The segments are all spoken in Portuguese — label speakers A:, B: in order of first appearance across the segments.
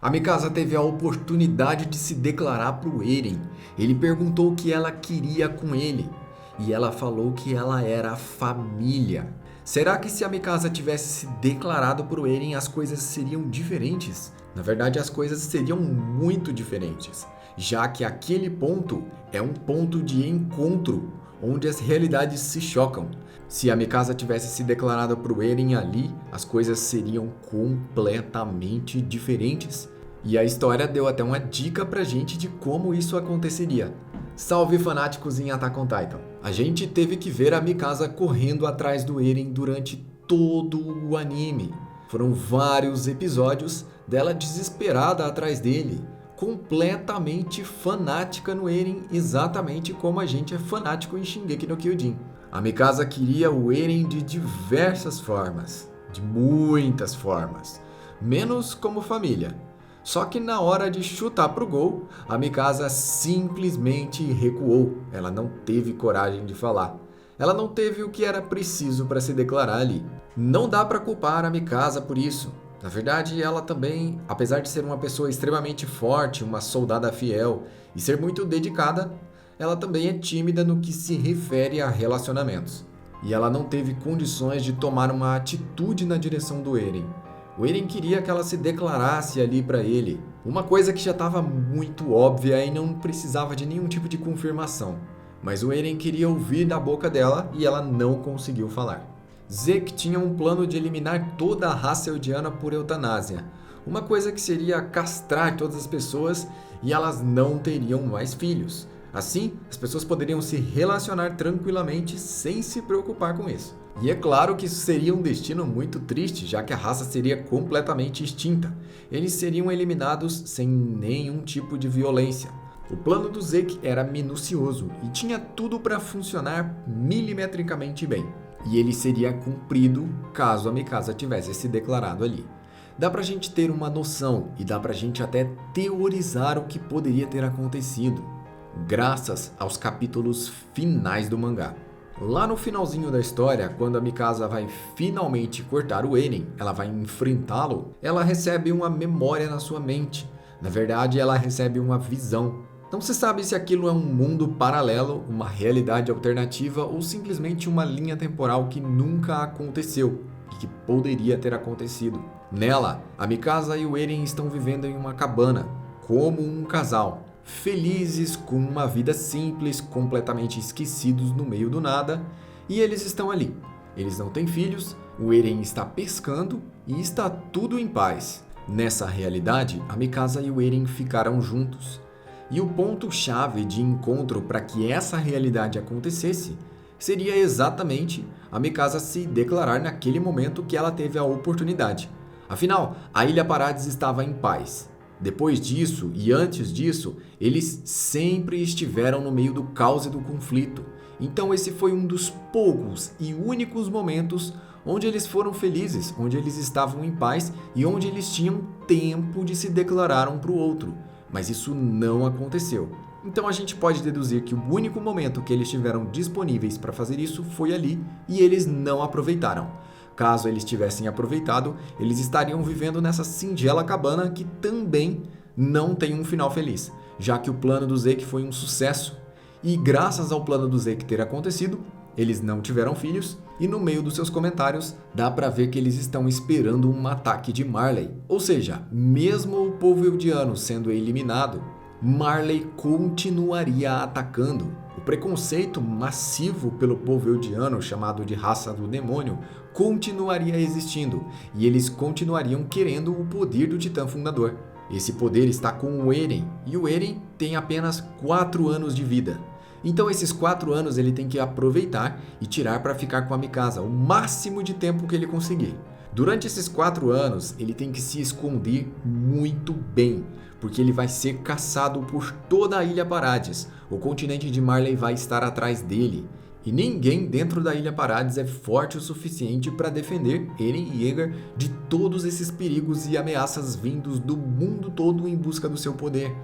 A: A Mikasa teve a oportunidade de se declarar para o Eren. Ele perguntou o que ela queria com ele e ela falou que ela era família. Será que se a Mikasa tivesse se declarado para o Eren as coisas seriam diferentes? Na verdade, as coisas seriam muito diferentes, já que aquele ponto é um ponto de encontro onde as realidades se chocam. Se a Mikasa tivesse se declarado para o Eren ali, as coisas seriam completamente diferentes. E a história deu até uma dica pra gente de como isso aconteceria. Salve fanáticos em Attack on Titan! A gente teve que ver a Mikasa correndo atrás do Eren durante todo o anime. Foram vários episódios dela desesperada atrás dele, completamente fanática no Eren, exatamente como a gente é fanático em Shingeki no Kyojin. A Mikasa queria o Eren de diversas formas, de muitas formas, menos como família. Só que na hora de chutar pro gol, a Mikasa simplesmente recuou. Ela não teve coragem de falar. Ela não teve o que era preciso para se declarar ali. Não dá para culpar a Mikasa por isso. Na verdade, ela também, apesar de ser uma pessoa extremamente forte, uma soldada fiel e ser muito dedicada, ela também é tímida no que se refere a relacionamentos. E ela não teve condições de tomar uma atitude na direção do Eren. O Eren queria que ela se declarasse ali para ele, uma coisa que já estava muito óbvia e não precisava de nenhum tipo de confirmação. Mas o Eren queria ouvir da boca dela e ela não conseguiu falar. Zeke tinha um plano de eliminar toda a raça eldiana por eutanásia, uma coisa que seria castrar todas as pessoas e elas não teriam mais filhos. Assim, as pessoas poderiam se relacionar tranquilamente sem se preocupar com isso. E é claro que isso seria um destino muito triste, já que a raça seria completamente extinta. Eles seriam eliminados sem nenhum tipo de violência. O plano do Zeke era minucioso e tinha tudo para funcionar milimetricamente bem. E ele seria cumprido caso a Mikasa tivesse se declarado ali. Dá pra gente ter uma noção e dá pra gente até teorizar o que poderia ter acontecido, graças aos capítulos finais do mangá. Lá no finalzinho da história, quando a Mikasa vai finalmente cortar o Eren, ela vai enfrentá-lo, ela recebe uma memória na sua mente. Na verdade, ela recebe uma visão. Não se sabe se aquilo é um mundo paralelo, uma realidade alternativa ou simplesmente uma linha temporal que nunca aconteceu e que poderia ter acontecido. Nela, a Mikasa e o Eren estão vivendo em uma cabana, como um casal. Felizes, com uma vida simples, completamente esquecidos no meio do nada, e eles estão ali. Eles não têm filhos, o Eren está pescando e está tudo em paz. Nessa realidade, a Mikasa e o Eren ficaram juntos. E o ponto-chave de encontro para que essa realidade acontecesse seria exatamente a Mikasa se declarar naquele momento que ela teve a oportunidade. Afinal, a Ilha Paradis estava em paz. Depois disso e antes disso, eles sempre estiveram no meio do caos e do conflito. Então esse foi um dos poucos e únicos momentos onde eles foram felizes, onde eles estavam em paz e onde eles tinham tempo de se declarar um para o outro. Mas isso não aconteceu. Então a gente pode deduzir que o único momento que eles tiveram disponíveis para fazer isso foi ali e eles não aproveitaram. Caso eles tivessem aproveitado, eles estariam vivendo nessa singela cabana que também não tem um final feliz, já que o plano do Zeke foi um sucesso. E graças ao plano do Zeke ter acontecido, eles não tiveram filhos e no meio dos seus comentários dá pra ver que eles estão esperando um ataque de Marley. Ou seja, mesmo o povo eldiano sendo eliminado, Marley continuaria atacando. O preconceito massivo pelo povo eldiano, chamado de raça do demônio, continuaria existindo e eles continuariam querendo o poder do Titã Fundador. Esse poder está com o Eren e o Eren tem apenas 4 anos de vida. Então esses 4 anos ele tem que aproveitar e tirar para ficar com a Mikasa o máximo de tempo que ele conseguir. Durante esses 4 anos ele tem que se esconder muito bem, porque ele vai ser caçado por toda a Ilha Paradis. O continente de Marley vai estar atrás dele. E ninguém dentro da Ilha Paradis é forte o suficiente para defender Eren e Yeager de todos esses perigos e ameaças vindos do mundo todo em busca do seu poder.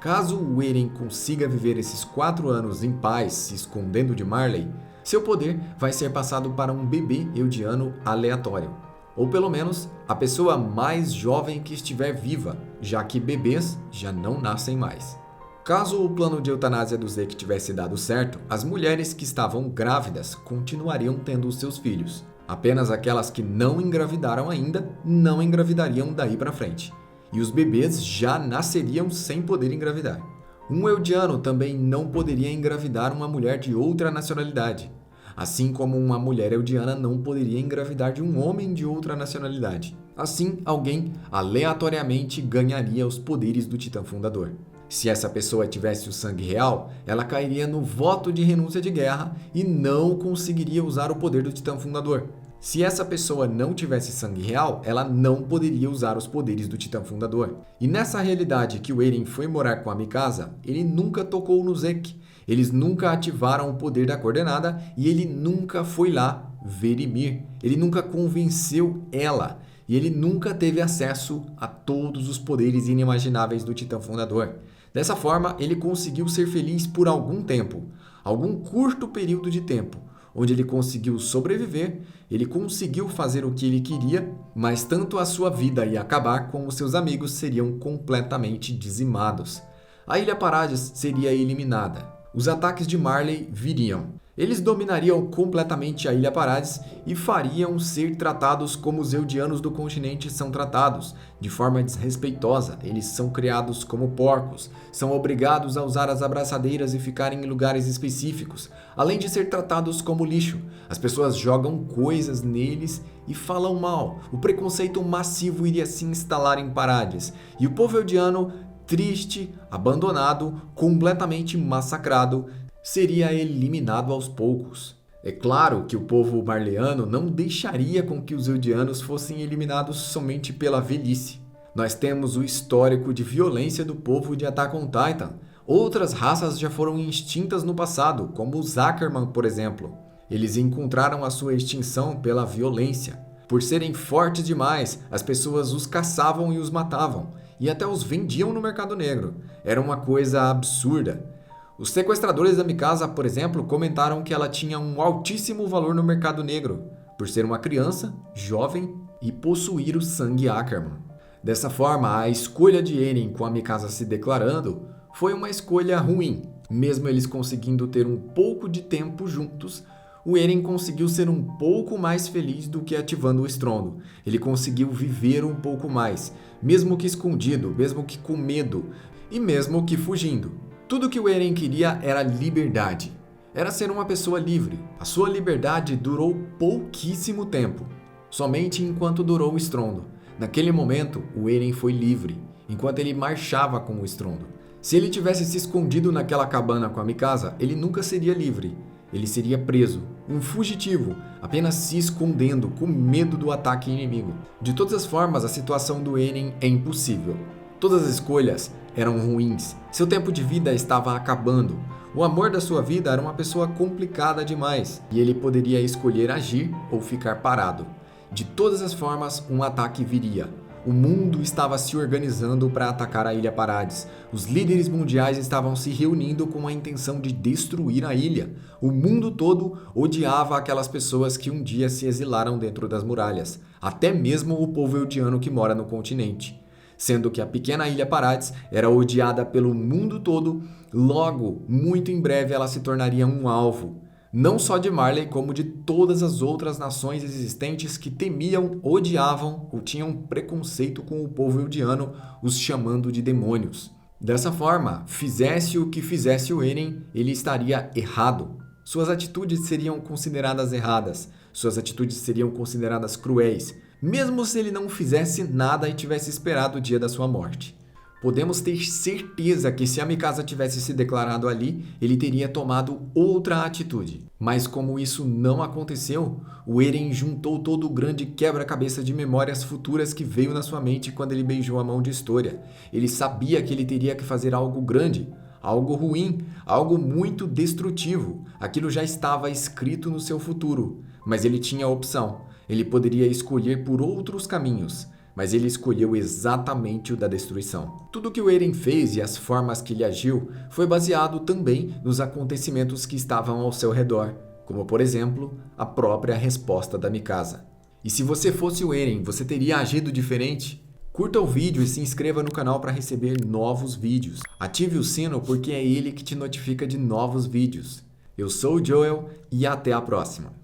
A: Caso o Eren consiga viver esses 4 anos em paz, se escondendo de Marley, seu poder vai ser passado para um bebê eldiano aleatório. ou pelo menos a pessoa mais jovem que estiver viva, já que bebês já não nascem mais. Caso o plano de eutanásia do Zeke tivesse dado certo, as mulheres que estavam grávidas continuariam tendo os seus filhos. Apenas aquelas que não engravidaram ainda não engravidariam daí para frente. E os bebês já nasceriam sem poder engravidar. Um eudiano também não poderia engravidar uma mulher de outra nacionalidade, assim como uma mulher eudiana não poderia engravidar de um homem de outra nacionalidade. Assim, alguém aleatoriamente ganharia os poderes do Titã Fundador. Se essa pessoa tivesse o sangue real, ela cairia no voto de renúncia de guerra e não conseguiria usar o poder do Titã Fundador. Se essa pessoa não tivesse sangue real, ela não poderia usar os poderes do Titã Fundador. E nessa realidade que o Eren foi morar com a Mikasa, ele nunca tocou no Zeke. Eles nunca ativaram o poder da coordenada e ele nunca foi lá ver Ymir. Ele nunca convenceu ela. E ele nunca teve acesso a todos os poderes inimagináveis do Titã Fundador. Dessa forma, ele conseguiu ser feliz por algum tempo, algum curto período de tempo, onde ele conseguiu sobreviver, ele conseguiu fazer o que ele queria, mas tanto a sua vida ia acabar como seus amigos seriam completamente dizimados. A Ilha Parades seria eliminada. Os ataques de Marley viriam. Eles dominariam completamente a Ilha Parades e fariam ser tratados como os eldianos do continente são tratados, de forma desrespeitosa. Eles são criados como porcos, são obrigados a usar as abraçadeiras e ficarem em lugares específicos, além de ser tratados como lixo. As pessoas jogam coisas neles e falam mal. O preconceito massivo iria se instalar em Parades, e o povo eldiano, triste, abandonado, completamente massacrado, seria eliminado aos poucos. É claro que o povo marleano não deixaria com que os eldianos fossem eliminados somente pela velhice. Nós temos o histórico de violência do povo de Attack on Titan. Outras raças já foram extintas no passado, como os Ackerman, por exemplo. Eles encontraram a sua extinção pela violência. Por serem fortes demais, as pessoas os caçavam e os matavam, e até os vendiam no mercado negro. Era uma coisa absurda. Os sequestradores da Mikasa, por exemplo, comentaram que ela tinha um altíssimo valor no mercado negro, por ser uma criança, jovem e possuir o sangue Ackerman. Dessa forma, a escolha de Eren com a Mikasa se declarando foi uma escolha ruim. Mesmo eles conseguindo ter um pouco de tempo juntos, o Eren conseguiu ser um pouco mais feliz do que ativando o estrondo. Ele conseguiu viver um pouco mais, mesmo que escondido, mesmo que com medo e mesmo que fugindo. Tudo que o Eren queria era liberdade. Era ser uma pessoa livre. A sua liberdade durou pouquíssimo tempo. Somente enquanto durou o estrondo. Naquele momento, o Eren foi livre, enquanto ele marchava com o estrondo. Se ele tivesse se escondido naquela cabana com a Mikasa, ele nunca seria livre. Ele seria preso, um fugitivo, apenas se escondendo, com medo do ataque inimigo. De todas as formas, a situação do Eren é impossível. Todas as escolhas eram ruins. Seu tempo de vida estava acabando. O amor da sua vida era uma pessoa complicada demais. E ele poderia escolher agir ou ficar parado. De todas as formas, um ataque viria. O mundo estava se organizando para atacar a Ilha Parades. Os líderes mundiais estavam se reunindo com a intenção de destruir a ilha. O mundo todo odiava aquelas pessoas que um dia se exilaram dentro das muralhas. Até mesmo o povo eldiano que mora no continente. Sendo que a pequena Ilha Parades era odiada pelo mundo todo, logo, muito em breve ela se tornaria um alvo, não só de Marley, como de todas as outras nações existentes que temiam, odiavam ou tinham preconceito com o povo eldiano, os chamando de demônios. Dessa forma, fizesse o que fizesse o Eren, ele estaria errado. Suas atitudes seriam consideradas erradas, suas atitudes seriam consideradas cruéis, mesmo se ele não fizesse nada e tivesse esperado o dia da sua morte. Podemos ter certeza que se a Mikasa tivesse se declarado ali, ele teria tomado outra atitude. Mas como isso não aconteceu, o Eren juntou todo o grande quebra-cabeça de memórias futuras que veio na sua mente quando ele beijou a mão de Historia. Ele sabia que ele teria que fazer algo grande, algo ruim, algo muito destrutivo. Aquilo já estava escrito no seu futuro, mas ele tinha a opção. Ele poderia escolher por outros caminhos, mas ele escolheu exatamente o da destruição. Tudo que o Eren fez e as formas que ele agiu foi baseado também nos acontecimentos que estavam ao seu redor, como por exemplo, a própria resposta da Mikasa. E se você fosse o Eren, você teria agido diferente? Curta o vídeo e se inscreva no canal para receber novos vídeos. Ative o sino porque é ele que te notifica de novos vídeos. Eu sou o Joel e até a próxima!